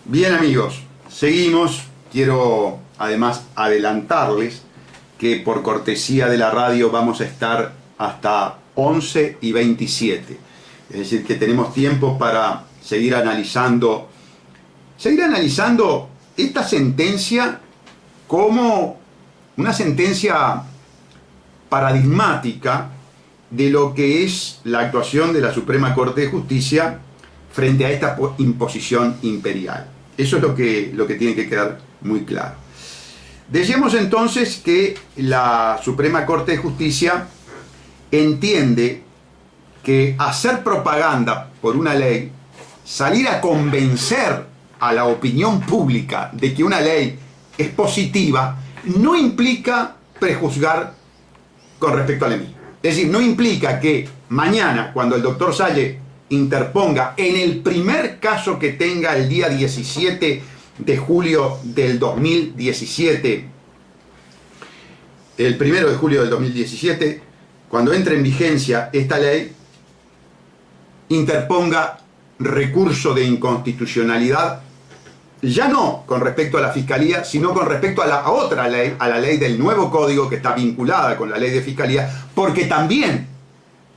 Bien amigos, seguimos. Quiero además adelantarles que por cortesía de la radio vamos a estar hasta 11:27. Es decir, que tenemos tiempo para seguir analizando esta sentencia como una sentencia paradigmática de lo que es la actuación de la Suprema Corte de Justicia frente a esta imposición imperial. Eso es lo que tiene que quedar muy claro. Decíamos entonces que la Suprema Corte de Justicia entiende que hacer propaganda por una ley, salir a convencer a la opinión pública de que una ley es positiva, no implica prejuzgar con respecto a la misma. Es decir, no implica que mañana, cuando el doctor Salle interponga en el primer caso que tenga el día 17 de julio del 2017, el 1 de julio del 2017, cuando entre en vigencia esta ley, interponga recurso de inconstitucionalidad, ya no con respecto a la Fiscalía, sino con respecto a la otra ley, a la ley del nuevo código que está vinculada con la ley de Fiscalía, porque también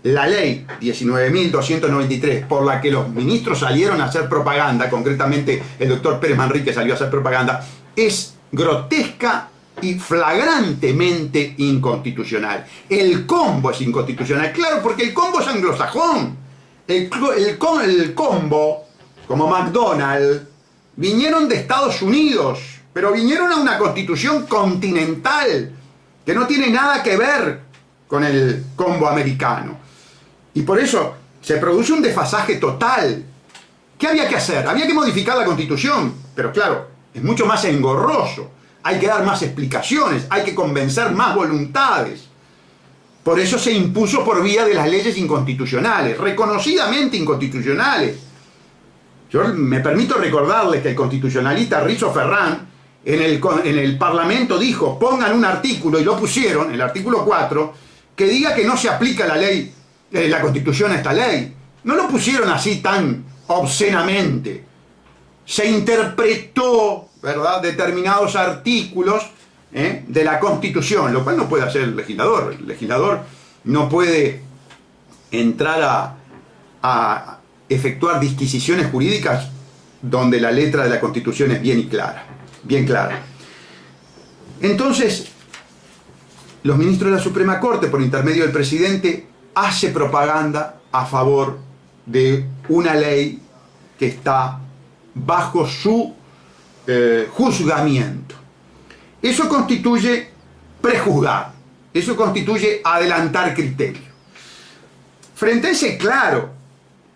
la ley 19.293, por la que los ministros salieron a hacer propaganda, concretamente el doctor Pérez Manrique salió a hacer propaganda, es grotesca y flagrantemente inconstitucional. El combo es inconstitucional, claro, porque el combo es anglosajón. El combo, como McDonald's, vinieron de Estados Unidos, pero vinieron a una constitución continental que no tiene nada que ver con el combo americano. Y por eso se produce un desfasaje total. ¿Qué había que hacer? Había que modificar la Constitución, pero claro, es mucho más engorroso. Hay que dar más explicaciones, hay que convencer más voluntades. Por eso se impuso por vía de las leyes inconstitucionales, reconocidamente inconstitucionales. Yo me permito recordarles que el constitucionalista Rizzo Ferrán en el Parlamento dijo, pongan un artículo, y lo pusieron, el artículo 4, que diga que no se aplica la ley, la Constitución a esta ley. No lo pusieron así tan obscenamente. Se interpretó, ¿verdad?, determinados artículos de la Constitución, lo cual no puede hacer el legislador. El legislador no puede entrar a efectuar disquisiciones jurídicas donde la letra de la Constitución es bien clara. Entonces, los ministros de la Suprema Corte, por intermedio del presidente, hace propaganda a favor de una ley que está bajo su juzgamiento. Eso constituye prejuzgar, eso constituye adelantar criterio. Frente a ese claro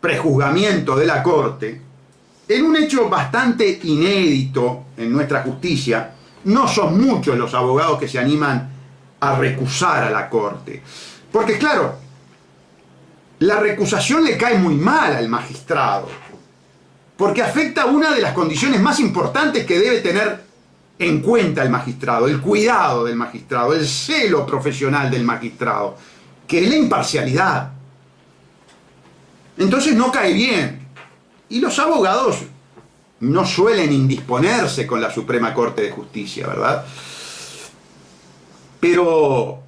prejuzgamiento de la Corte, en un hecho bastante inédito en nuestra justicia, no son muchos los abogados que se animan a recusar a la Corte. Porque claro, la recusación le cae muy mal al magistrado, porque afecta una de las condiciones más importantes que debe tener en cuenta el magistrado, el cuidado del magistrado, el celo profesional del magistrado, que es la imparcialidad. Entonces no cae bien. Y los abogados no suelen indisponerse con la Suprema Corte de Justicia, ¿verdad? Pero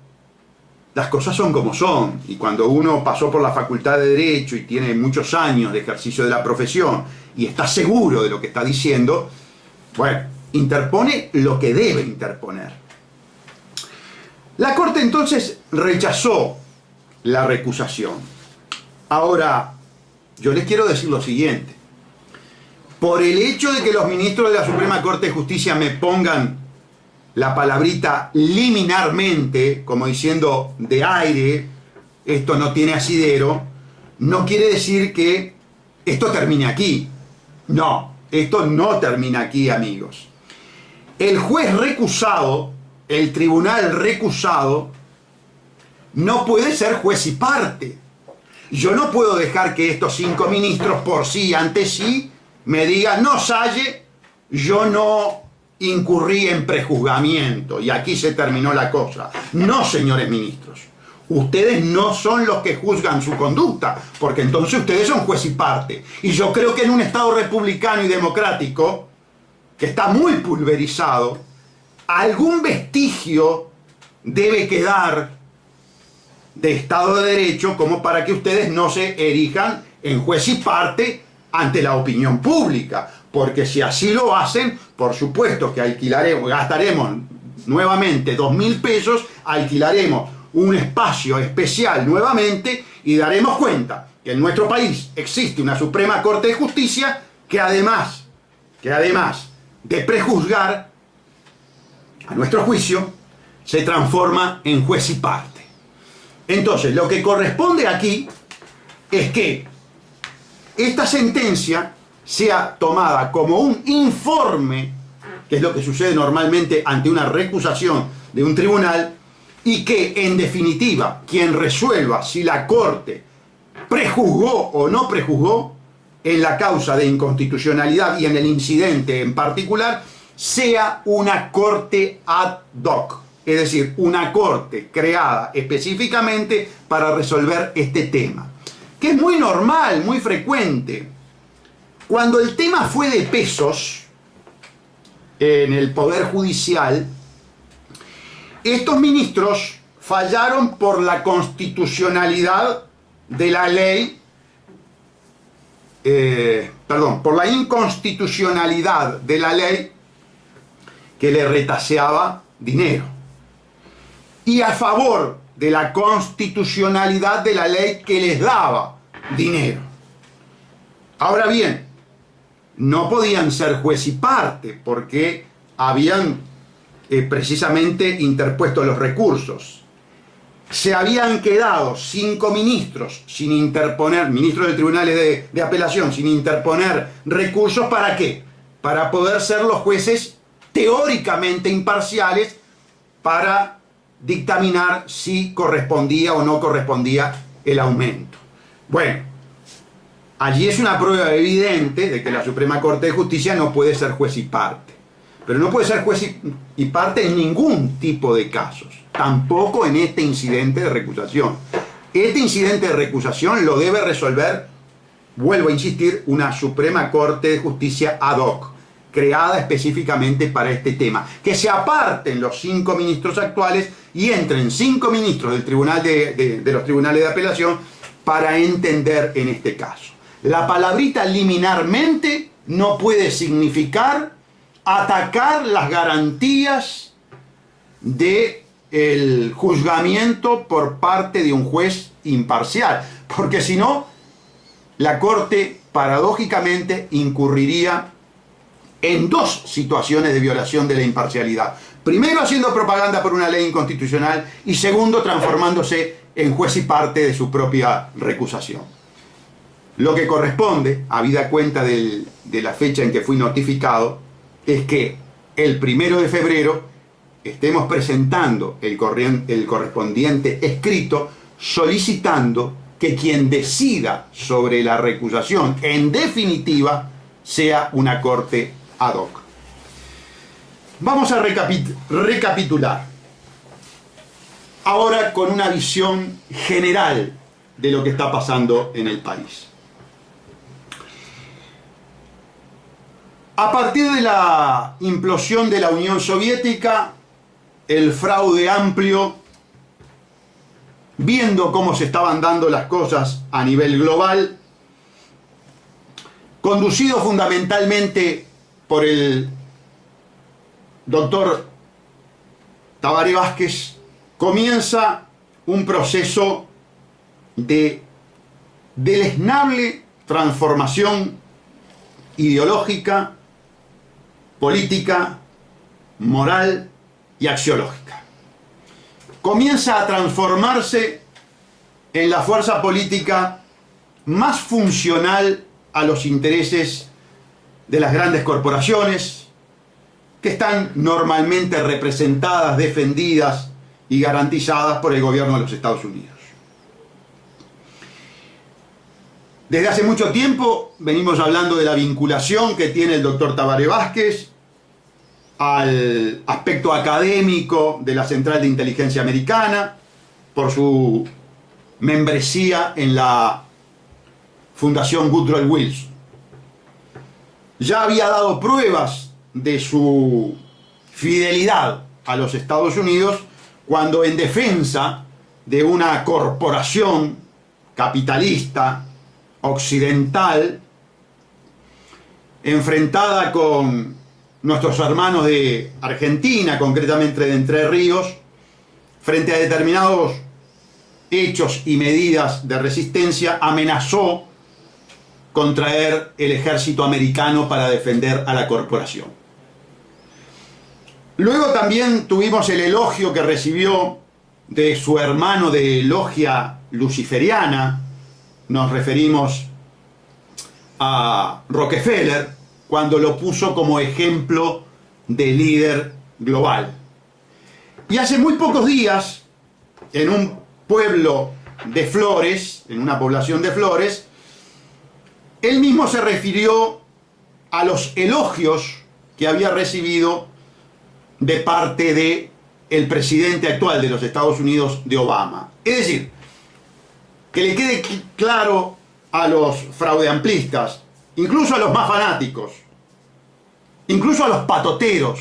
las cosas son como son, y cuando uno pasó por la Facultad de Derecho y tiene muchos años de ejercicio de la profesión y está seguro de lo que está diciendo, bueno, interpone lo que debe interponer. La Corte entonces rechazó la recusación. Ahora, yo les quiero decir lo siguiente. Por el hecho de que los ministros de la Suprema Corte de Justicia me pongan la palabrita liminarmente, como diciendo de aire, esto no tiene asidero, no quiere decir que esto termine aquí. No, esto no termina aquí, amigos. El juez recusado, el tribunal recusado, no puede ser juez y parte. Yo no puedo dejar que estos 5 ministros por sí, ante sí, me digan, no, Salle, yo no incurrí en prejuzgamiento y aquí se terminó la cosa. No, señores ministros, ustedes no son los que juzgan su conducta, porque entonces ustedes son juez y parte. Y yo creo que en un Estado republicano y democrático, que está muy pulverizado, algún vestigio debe quedar de Estado de Derecho como para que ustedes no se erijan en juez y parte ante la opinión pública. Porque si así lo hacen, por supuesto que gastaremos nuevamente 2.000 pesos, alquilaremos un espacio especial nuevamente y daremos cuenta que en nuestro país existe una Suprema Corte de Justicia que además de prejuzgar, a nuestro juicio, se transforma en juez y parte. Entonces, lo que corresponde aquí es que esta sentencia sea tomada como un informe, que es lo que sucede normalmente ante una recusación de un tribunal, y que, en definitiva, quien resuelva si la Corte prejuzgó o no prejuzgó en la causa de inconstitucionalidad y en el incidente en particular, sea una Corte ad hoc, es decir, una Corte creada específicamente para resolver este tema, que es muy normal, muy frecuente. Cuando el tema fue de pesos en el Poder Judicial, estos ministros fallaron por la constitucionalidad de la ley, por la inconstitucionalidad de la ley que le retaseaba dinero, y a favor de la constitucionalidad de la ley que les daba dinero. Ahora bien, no podían ser juez y parte porque habían precisamente interpuesto los recursos. Se habían quedado 5 ministros sin interponer, ministros de tribunales de apelación, sin interponer recursos. ¿Para qué? Para poder ser los jueces teóricamente imparciales para dictaminar si correspondía o no correspondía el aumento. Bueno, allí es una prueba evidente de que la Suprema Corte de Justicia no puede ser juez y parte. Pero no puede ser juez y parte en ningún tipo de casos, tampoco en este incidente de recusación. Este incidente de recusación lo debe resolver, vuelvo a insistir, una Suprema Corte de Justicia ad hoc, creada específicamente para este tema. Que se aparten los 5 ministros actuales y entren 5 ministros del tribunal de los tribunales de apelación para entender en este caso. La palabrita liminarmente no puede significar atacar las garantías del juzgamiento por parte de un juez imparcial, porque si no, la Corte paradójicamente incurriría en 2 situaciones de violación de la imparcialidad. Primero, haciendo propaganda por una ley inconstitucional, y segundo, transformándose en juez y parte de su propia recusación. Lo que corresponde, habida cuenta de la fecha en que fui notificado, es que el 1 de febrero estemos presentando el correspondiente escrito solicitando que quien decida sobre la recusación en definitiva sea una Corte ad hoc. Vamos a recapitular ahora con una visión general de lo que está pasando en el país. A partir de la implosión de la Unión Soviética, el fraude amplio, viendo cómo se estaban dando las cosas a nivel global, conducido fundamentalmente por el doctor Tabaré Vázquez, comienza un proceso de deleznable transformación ideológica, política, moral y axiológica. Comienza a transformarse en la fuerza política más funcional a los intereses de las grandes corporaciones, que están normalmente representadas, defendidas y garantizadas por el gobierno de los Estados Unidos. Desde hace mucho tiempo venimos hablando de la vinculación que tiene el doctor Tabaré Vázquez al aspecto académico de la Central de Inteligencia Americana, por su membresía en la Fundación Woodrow Wilson. Ya había dado pruebas de su fidelidad a los Estados Unidos cuando, en defensa de una corporación capitalista occidental enfrentada con nuestros hermanos de Argentina, concretamente de Entre Ríos, frente a determinados hechos y medidas de resistencia, amenazó con traer el ejército americano para defender a la corporación. Luego también tuvimos el elogio que recibió de su hermano de logia luciferiana. Nos referimos a Rockefeller, cuando lo puso como ejemplo de líder global. Y hace muy pocos días, en un pueblo de Flores, en una población de Flores, él mismo se refirió a los elogios que había recibido de parte del presidente actual de los Estados Unidos, de Obama. Es decir, que le quede claro a los fraudeamplistas, incluso a los más fanáticos, incluso a los patoteros.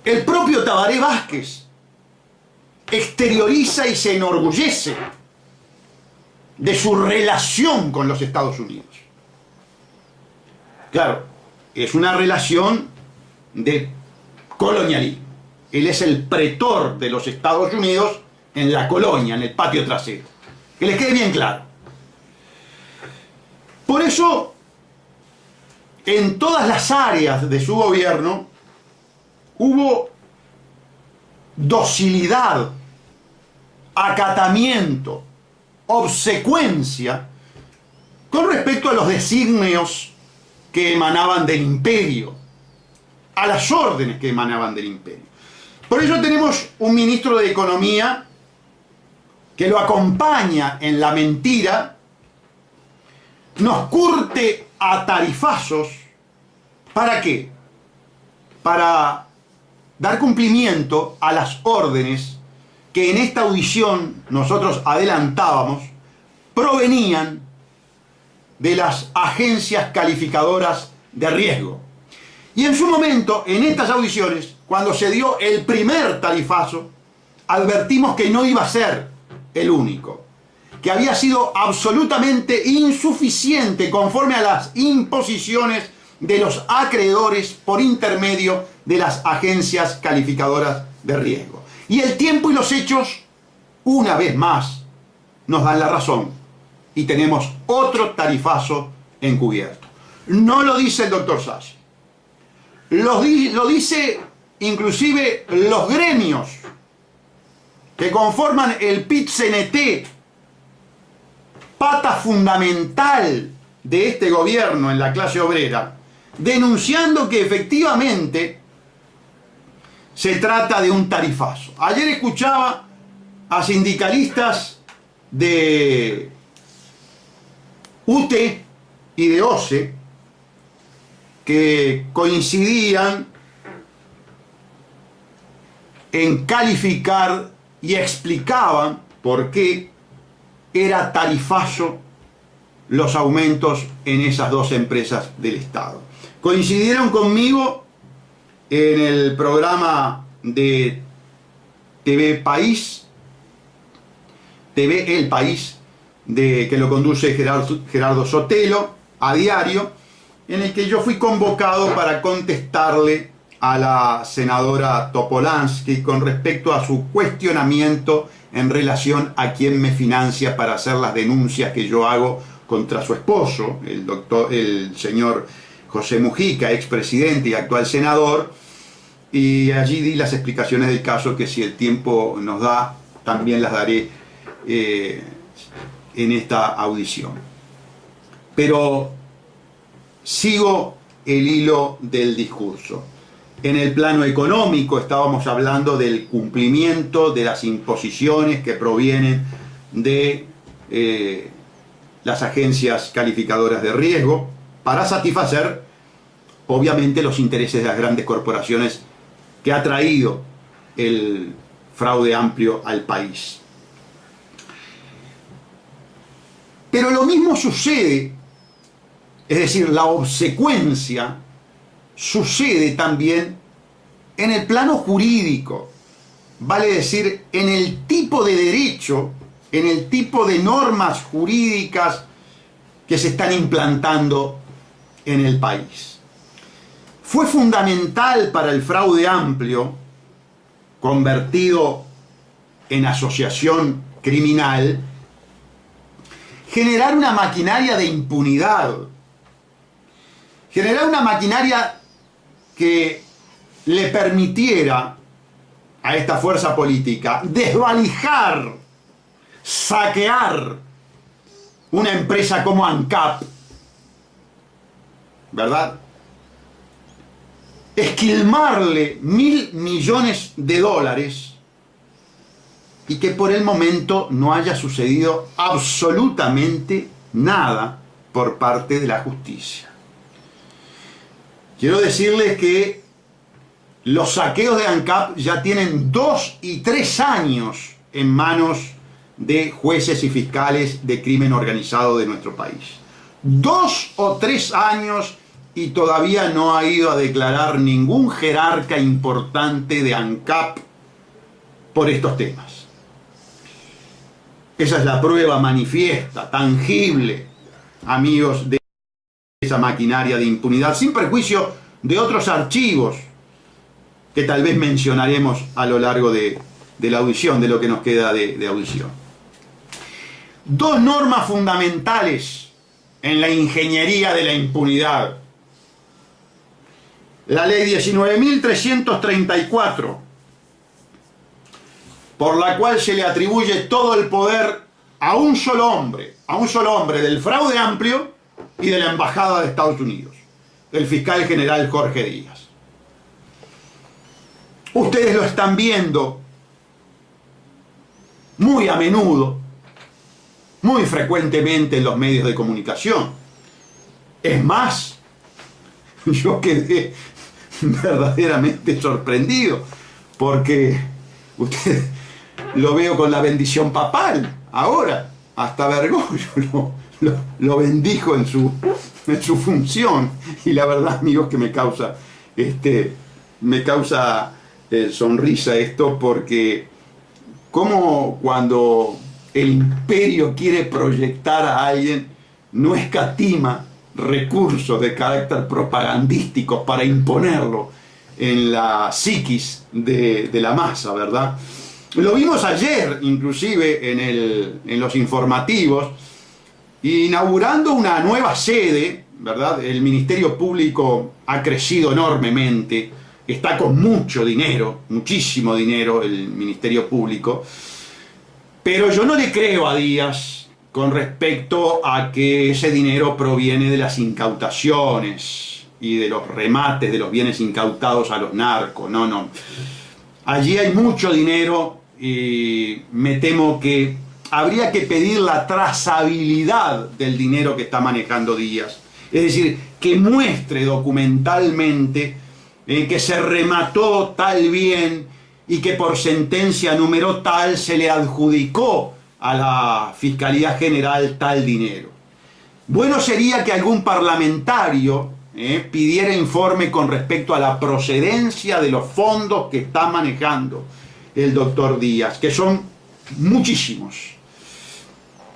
El propio Tabaré Vázquez exterioriza y se enorgullece de su relación con los Estados Unidos. Claro, es una relación de colonialismo. Él es el pretor de los Estados Unidos en la colonia, en el patio trasero. Que les quede bien claro. Por eso, en todas las áreas de su gobierno, hubo docilidad, acatamiento, obsecuencia con respecto a los designios que emanaban del imperio, a las órdenes que emanaban del imperio. Por eso tenemos un ministro de Economía que lo acompaña en la mentira, nos curte a tarifazos. ¿Para qué? Para dar cumplimiento a las órdenes que en esta audición nosotros adelantábamos, provenían de las agencias calificadoras de riesgo. Y en su momento, en estas audiciones, cuando se dio el primer tarifazo, advertimos que no iba a ser el único, que había sido absolutamente insuficiente conforme a las imposiciones de los acreedores por intermedio de las agencias calificadoras de riesgo. Y el tiempo y los hechos, una vez más, nos dan la razón y tenemos otro tarifazo encubierto. No lo dice el doctor Sassi, lo dice inclusive los gremios que conforman el PIT-CNT, pata fundamental de este gobierno en la clase obrera, denunciando que efectivamente se trata de un tarifazo. Ayer escuchaba a sindicalistas de UTE y de OCE que coincidían en calificar y explicaban por qué era tarifazo los aumentos en esas dos empresas del Estado. Coincidieron conmigo en el programa de TV País, TV El País, que lo conduce Gerardo Sotelo, a diario, en el que yo fui convocado para contestarle a la senadora Topolansky con respecto a su cuestionamiento en relación a quién me financia para hacer las denuncias que yo hago contra su esposo, el señor José Mujica, expresidente y actual senador, y allí di las explicaciones del caso que, si el tiempo nos da, también las daré en esta audición. Pero sigo el hilo del discurso. En el plano económico estábamos hablando del cumplimiento de las imposiciones que provienen de las agencias calificadoras de riesgo para satisfacer, obviamente, los intereses de las grandes corporaciones que ha traído el fraude amplio al país. Pero lo mismo sucede Es decir, la obsecuencia sucede también en el plano jurídico, vale decir, en el tipo de derecho, en el tipo de normas jurídicas que se están implantando en el país. Fue fundamental para el fraude amplio, convertido en asociación criminal, generar una maquinaria de impunidad, generar una maquinaria que le permitiera a esta fuerza política desvalijar, saquear una empresa como ANCAP, ¿verdad? Esquilmarle $1.000 millones y que por el momento no haya sucedido absolutamente nada por parte de la justicia. Quiero decirles que los saqueos de ANCAP ya tienen 2 y 3 años en manos de jueces y fiscales de crimen organizado de nuestro país. 2 o 3 años y todavía no ha ido a declarar ningún jerarca importante de ANCAP por estos temas. Esa es la prueba manifiesta, tangible, amigos, de esa maquinaria de impunidad, sin perjuicio de otros archivos que tal vez mencionaremos a lo largo de la audición, de lo que nos queda de audición. 2 normas fundamentales en la ingeniería de la impunidad. La ley 19.334, por la cual se le atribuye todo el poder a un solo hombre del fraude amplio y de la Embajada de Estados Unidos, el fiscal general Jorge Díaz. Ustedes lo están viendo muy a menudo, muy frecuentemente en los medios de comunicación. Es más, yo quedé verdaderamente sorprendido porque usted lo veo con la bendición papal ahora, hasta Bergoglio lo bendijo en su función, y la verdad, amigos, que me causa sonrisa esto, porque como cuando el imperio quiere proyectar a alguien, no escatima recursos de carácter propagandístico para imponerlo en la psiquis de la masa, ¿verdad? Lo vimos ayer, inclusive, en los informativos, inaugurando una nueva sede, ¿verdad? El Ministerio Público ha crecido enormemente, está con mucho dinero, muchísimo dinero el Ministerio Público, pero yo no le creo a Díaz con respecto a que ese dinero proviene de las incautaciones y de los remates de los bienes incautados a los narcos. No. Allí hay mucho dinero y me temo que habría que pedir la trazabilidad del dinero que está manejando Díaz. Es decir, que muestre documentalmente que se remató tal bien y que por sentencia número tal se le adjudicó a la Fiscalía General tal dinero. Bueno sería que algún parlamentario pidiera informe con respecto a la procedencia de los fondos que está manejando el doctor Díaz, que son muchísimos.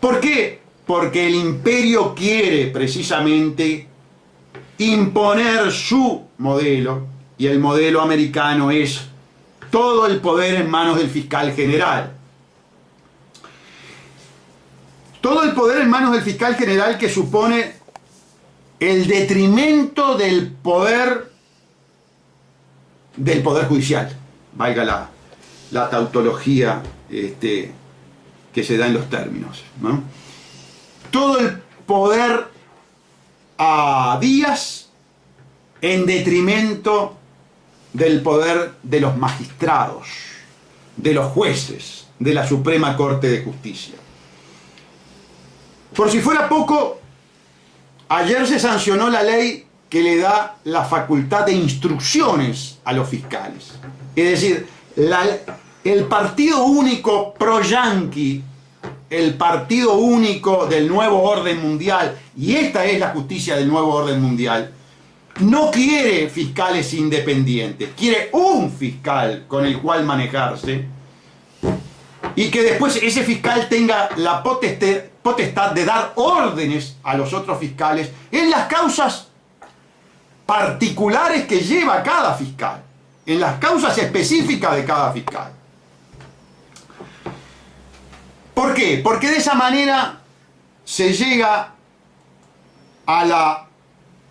¿Por qué? Porque el imperio quiere precisamente imponer su modelo, y el modelo americano es todo el poder en manos del fiscal general. Todo el poder en manos del fiscal general, que supone el detrimento del poder judicial, valga la tautología que se da en los términos, ¿no? Todo el poder a Díaz en detrimento del poder de los magistrados, de los jueces, de la Suprema Corte de Justicia. Por si fuera poco, ayer se sancionó la ley que le da la facultad de instrucciones a los fiscales. Es decir, el partido único pro-yanqui el partido único del nuevo orden mundial, y esta es la justicia del nuevo orden mundial, no quiere fiscales independientes, quiere un fiscal con el cual manejarse y que después ese fiscal tenga la potestad de dar órdenes a los otros fiscales en las causas particulares que lleva cada fiscal, en las causas específicas de cada fiscal. ¿Por qué? Porque de esa manera se llega a la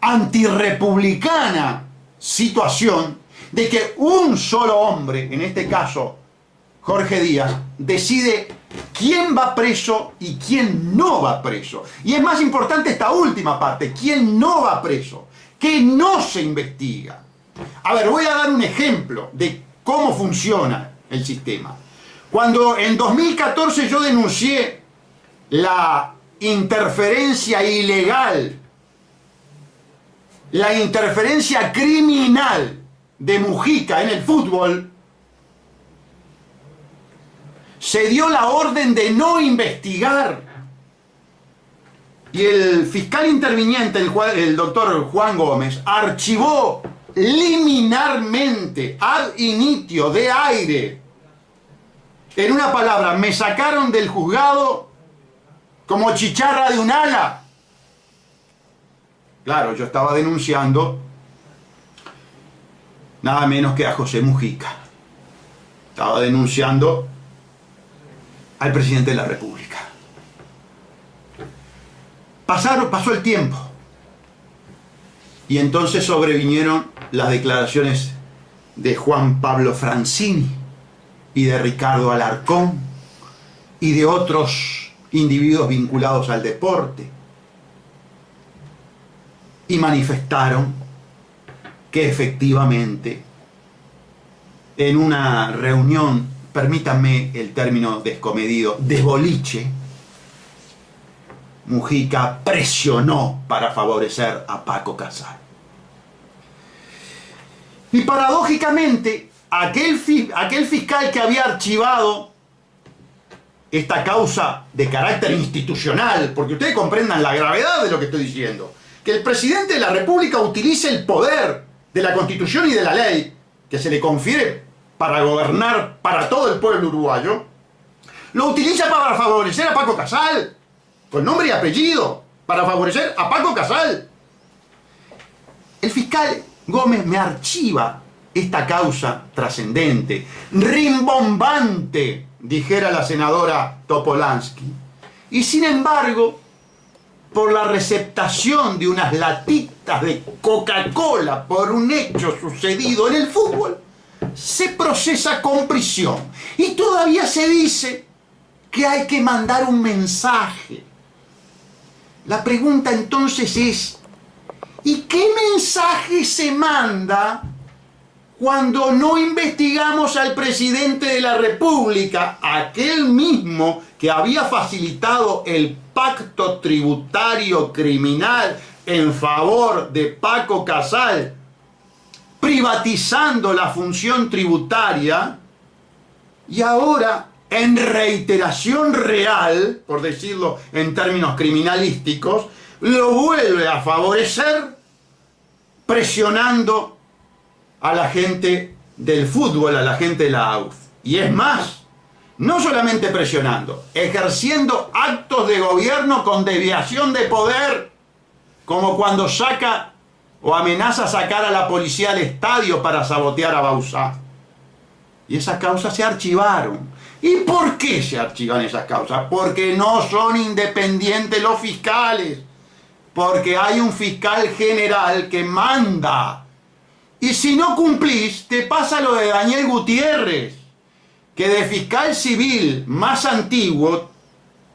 antirrepublicana situación de que un solo hombre, en este caso Jorge Díaz, decide quién va preso y quién no va preso. Y es más importante esta última parte, quién no va preso, que no se investiga. A ver, voy a dar un ejemplo de cómo funciona el sistema. Cuando en 2014 yo denuncié la interferencia ilegal, la interferencia criminal de Mujica en el fútbol, se dio la orden de no investigar. Y el fiscal interviniente, el doctor Juan Gómez, archivó liminarmente, ad initio, de aire. En una palabra, me sacaron del juzgado como chicharra de un ala. Claro, yo estaba denunciando nada menos que a José Mujica. Estaba denunciando al presidente de la República. Pasó el tiempo. Y entonces sobrevinieron las declaraciones de Juan Pablo Francini y de Ricardo Alarcón y de otros individuos vinculados al deporte. Y manifestaron que efectivamente en una reunión, permítanme el término descomedido, de boliche, Mujica presionó para favorecer a Paco Casal. Y paradójicamente, aquel fiscal que había archivado esta causa de carácter institucional, porque ustedes comprendan la gravedad de lo que estoy diciendo, que el presidente de la República utilice el poder de la Constitución y de la ley que se le confiere para gobernar para todo el pueblo uruguayo, lo utiliza para favorecer a Paco Casal, con nombre y apellido, para favorecer a Paco Casal. El fiscal Gómez me archiva esta causa trascendente, rimbombante, dijera la senadora Topolansky, y sin embargo, por la receptación de unas latitas de Coca-Cola por un hecho sucedido en el fútbol, se procesa con prisión. Y todavía se dice que hay que mandar un mensaje. La pregunta entonces es, ¿y qué mensaje se manda cuando no investigamos al presidente de la República, aquel mismo que había facilitado el pacto tributario criminal en favor de Paco Casal, privatizando la función tributaria, y ahora, en reiteración real, por decirlo en términos criminalísticos, lo vuelve a favorecer presionando a la gente del fútbol, a la gente de la AUF? Y es más, no solamente presionando, ejerciendo actos de gobierno con desviación de poder, como cuando saca o amenaza sacar a la policía al estadio para sabotear a Bauzá. Y esas causas se archivaron. ¿Y por qué se archivan esas causas? Porque no son independientes los fiscales. Porque hay un fiscal general que manda. Y si no cumplís, te pasa lo de Daniel Gutiérrez, que de fiscal civil más antiguo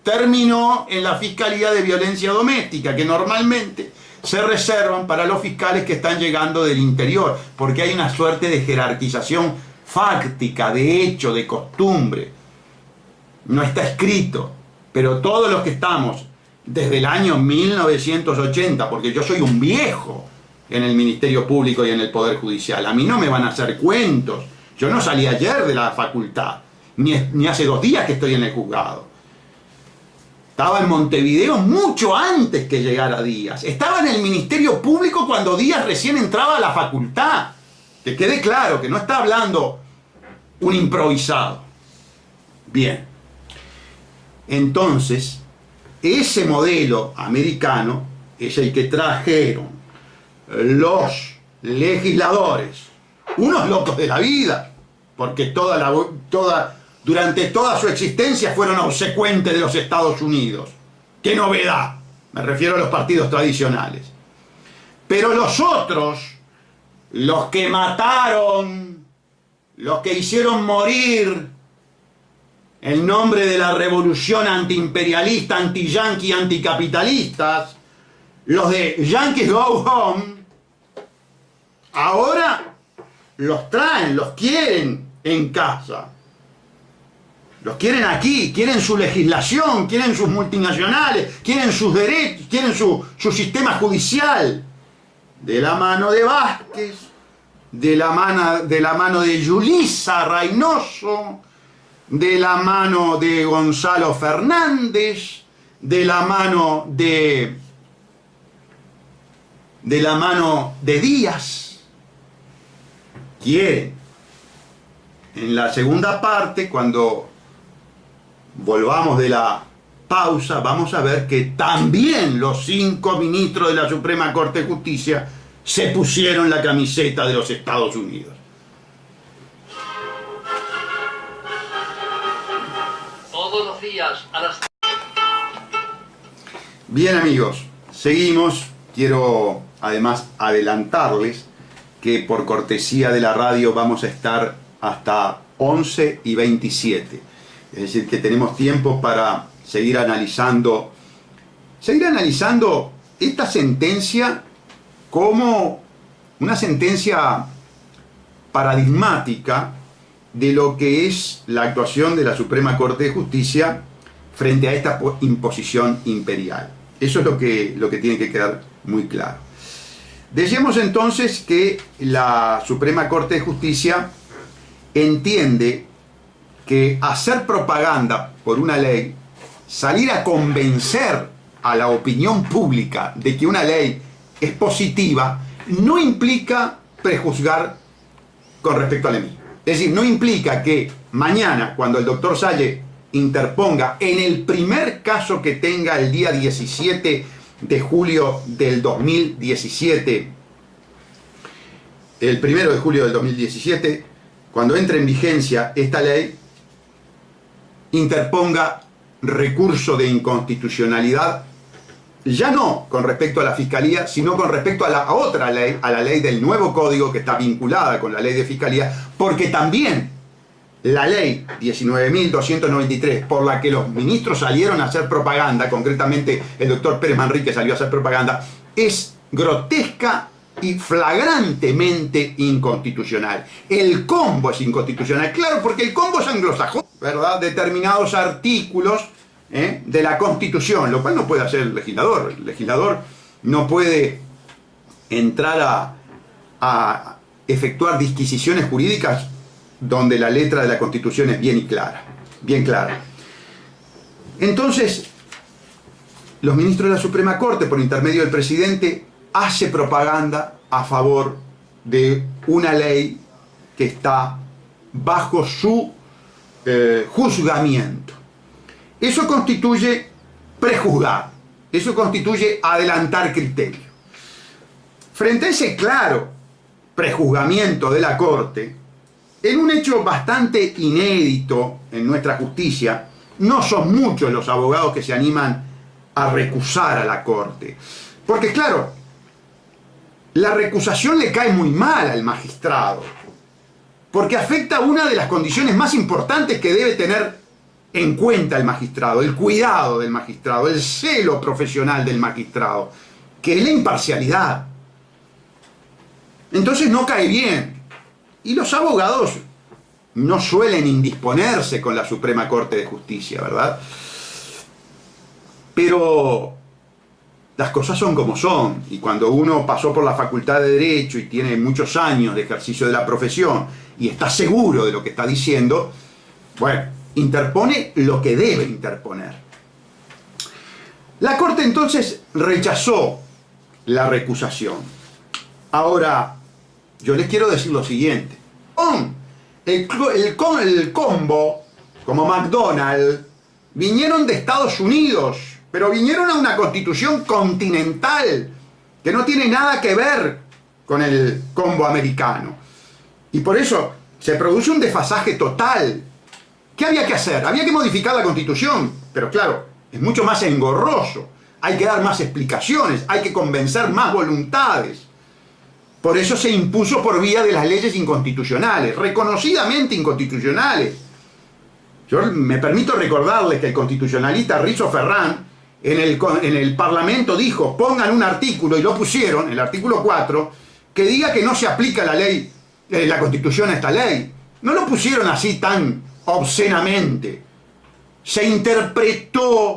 terminó en la Fiscalía de Violencia Doméstica, que normalmente se reservan para los fiscales que están llegando del interior, porque hay una suerte de jerarquización fáctica, de hecho, de costumbre. No está escrito, pero todos los que estamos desde el año 1980, porque yo soy un viejo en el Ministerio Público y en el Poder Judicial, a mí no me van a hacer cuentos. Yo no salí ayer de la facultad, ni hace 2 días que estoy en el juzgado. Estaba en Montevideo mucho antes que llegara Díaz. Estaba en el Ministerio Público cuando Díaz recién entraba a la facultad. Que quede claro que no está hablando un improvisado. Bien. Entonces, ese modelo americano es el que trajeron los legisladores, unos locos de la vida, porque durante toda su existencia fueron obsecuentes de los Estados Unidos. ¡Qué novedad! Me refiero a los partidos tradicionales. Pero los otros, los que mataron, los que hicieron morir en nombre de la revolución antiimperialista, anti-yanqui, anticapitalistas, los de Yankees Go Home, ahora los traen, los quieren en casa. Los quieren aquí, quieren su legislación, quieren sus multinacionales, quieren sus derechos, quieren su sistema judicial. De la mano de Vázquez, de la mano de Yulisa Reynoso, de la mano de Gonzalo Fernández, de la mano de Díaz. Quieren. En la segunda parte, cuando volvamos de la pausa, vamos a ver que también los 5 ministros de la Suprema Corte de Justicia se pusieron la camiseta de los Estados Unidos. Todos los días a las... Bien, amigos, seguimos. Quiero además adelantarles que por cortesía de la radio vamos a estar hasta 11:27. Es decir, que tenemos tiempo para seguir analizando esta sentencia como una sentencia paradigmática de lo que es la actuación de la Suprema Corte de Justicia frente a esta imposición imperial. Eso es lo que tiene que quedar muy claro. Decíamos entonces que la Suprema Corte de Justicia entiende que hacer propaganda por una ley, salir a convencer a la opinión pública de que una ley es positiva, no implica prejuzgar con respecto a la misma. Es decir, no implica que mañana, cuando el doctor Salle interponga en el primer caso que tenga el día 17 de julio del 2017, el 1 de julio del 2017, cuando entre en vigencia esta ley, interponga recurso de inconstitucionalidad, ya no con respecto a la Fiscalía, sino con respecto a la otra ley, a la ley del nuevo código que está vinculada con la ley de Fiscalía, porque también la ley 19.293, por la que los ministros salieron a hacer propaganda, concretamente el doctor Pérez Manrique salió a hacer propaganda, es grotesca y flagrantemente inconstitucional. El combo es inconstitucional, claro, porque el combo es anglosajón, ¿verdad? Determinados artículos de la Constitución, lo cual no puede hacer el legislador. El legislador no puede entrar a efectuar disquisiciones jurídicas donde la letra de la Constitución es bien clara. Entonces, los ministros de la Suprema Corte, por intermedio del presidente, hace propaganda a favor de una ley que está bajo su juzgamiento. Eso constituye prejuzgar, eso constituye adelantar criterio. Frente a ese claro prejuzgamiento de la Corte, en un hecho bastante inédito en nuestra justicia, no son muchos los abogados que se animan a recusar a la Corte. Porque claro, la recusación le cae muy mal al magistrado, porque afecta una de las condiciones más importantes que debe tener en cuenta el magistrado, el cuidado del magistrado, el celo profesional del magistrado, que es la imparcialidad. Entonces no cae bien. Y los abogados no suelen indisponerse con la Suprema Corte de Justicia, ¿verdad? Pero las cosas son como son, y cuando uno pasó por la Facultad de Derecho y tiene muchos años de ejercicio de la profesión y está seguro de lo que está diciendo, bueno, interpone lo que debe interponer. La Corte entonces rechazó la recusación. Ahora, yo les quiero decir lo siguiente. El combo, como McDonald's, vinieron de Estados Unidos, pero vinieron a una constitución continental que no tiene nada que ver con el combo americano. Y por eso se produce un desfasaje total. ¿Qué había que hacer? Había que modificar la constitución, pero claro, es mucho más engorroso. Hay que dar más explicaciones, hay que convencer más voluntades. Por eso se impuso por vía de las leyes inconstitucionales, reconocidamente inconstitucionales. Yo me permito recordarles que el constitucionalista Rizzo Ferrán en el Parlamento dijo, pongan un artículo, y lo pusieron, el artículo 4, que diga que no se aplica la ley, la Constitución a esta ley. No lo pusieron así tan obscenamente. Se interpretó